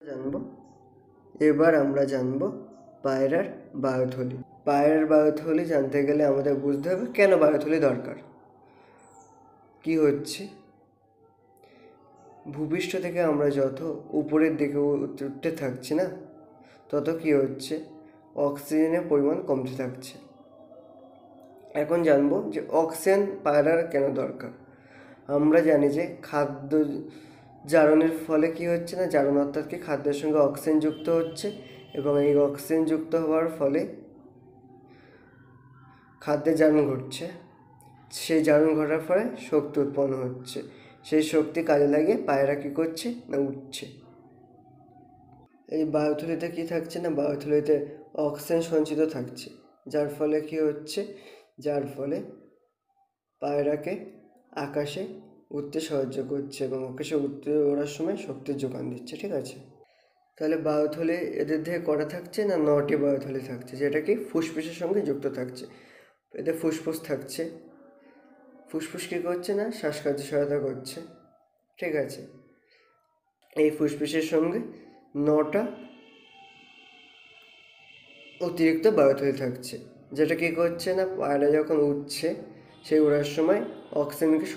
জানবো এবার আমরা জানবো পায়রার বায়ুথলি। পায়রার বায়ুথলি জানতে গেলে আমাদের বুঝতে হবে কেন বায়ুথলি দরকার। কি হচ্ছে, ভূপৃষ্ঠ থেকে আমরা যত উপরের দিকে উঠতে থাকছি না, তত কি হচ্ছে, অক্সিজেনের পরিমাণ কমতে থাকছে। এখন জানবো যে অক্সিজেন পায়রার কেন দরকার। আমরা জানি যে খাদ্য জারণের ফলে কি হচ্ছে না, জারণ অর্থাৎ কি খাদ্যের সঙ্গে অক্সিজেন যুক্ত হচ্ছে, এবং এই অক্সিজেন যুক্ত হওয়ার ফলে খাদ্যের জারণ ঘটছে। সেই জারণ ঘটার ফলে শক্তি উৎপন্ন হচ্ছে। সেই শক্তি কাজে লাগিয়ে পায়রা কী করছে না, উঠছে। এই বায়ুথলিতে কি থাকছে না, বায়ুথলিতে অক্সিজেন সঞ্চিত থাকছে, যার ফলে কি হচ্ছে, যার ফলে পায়রাকে আকাশে উঠতে সাহায্য করছে এবং আকাশে উঠতে ওড়ার সময় শক্তির যোগান দিচ্ছে। ঠিক আছে, তাহলে বায়ুথলি এদের থেকে কটা থাকছে না, 9টি বায়ুথলি থাকছে, যেটা কি ফুসফুসের সঙ্গে যুক্ত থাকছে। এদের ফুসফুস থাকছে, ফুসফুস কী করছে না, শ্বাসকার্যে সহায়তা করছে। ঠিক আছে, এই ফুসফুসের সঙ্গে 9টা অতিরিক্ত বায়ুথলি থাকছে, যেটা কী করছে না, পায়রা যখন উঠছে সেই ওড়ার সময় অক্সিজেনকে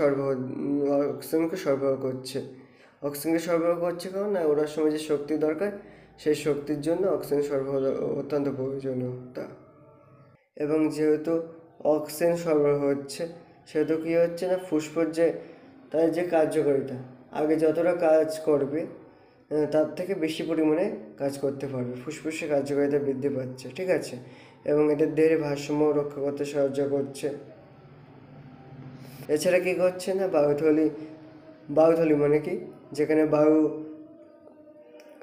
সরবরাহ করছে। অক্সিজেনকে সরবরাহ করছে কারণ না, ওড়ার সময় যে শক্তি দরকার, সেই শক্তির জন্য অক্সিজেন সরবরাহ অত্যন্ত প্রয়োজনীয়তা। এবং যেহেতু অক্সিজেন সরবরাহ হচ্ছে, সেহেতু কী হচ্ছে না, ফুসফুস যে তার যে কার্যকারিতা আগে যতটা কাজ করবে তার থেকে বেশি পরিমাণে কাজ করতে পারবে, ফুসফুসের কার্যকারিতা বৃদ্ধি পাচ্ছে। ঠিক আছে, এবং এদের দেহের ভারসাম্য রক্ষা করতে সাহায্য করছে। এছাড়া কী করছে না, বায়ুথলি মানে কি, যেখানে বায়ু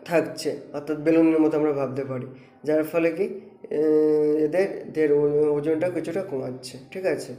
থাকছে, অর্থাৎ বেলুনের মতো আমরা ভাবতে পারি, যার ফলে কি এদের ওজনটা কিছুটা কমাচ্ছে। ঠিক আছে।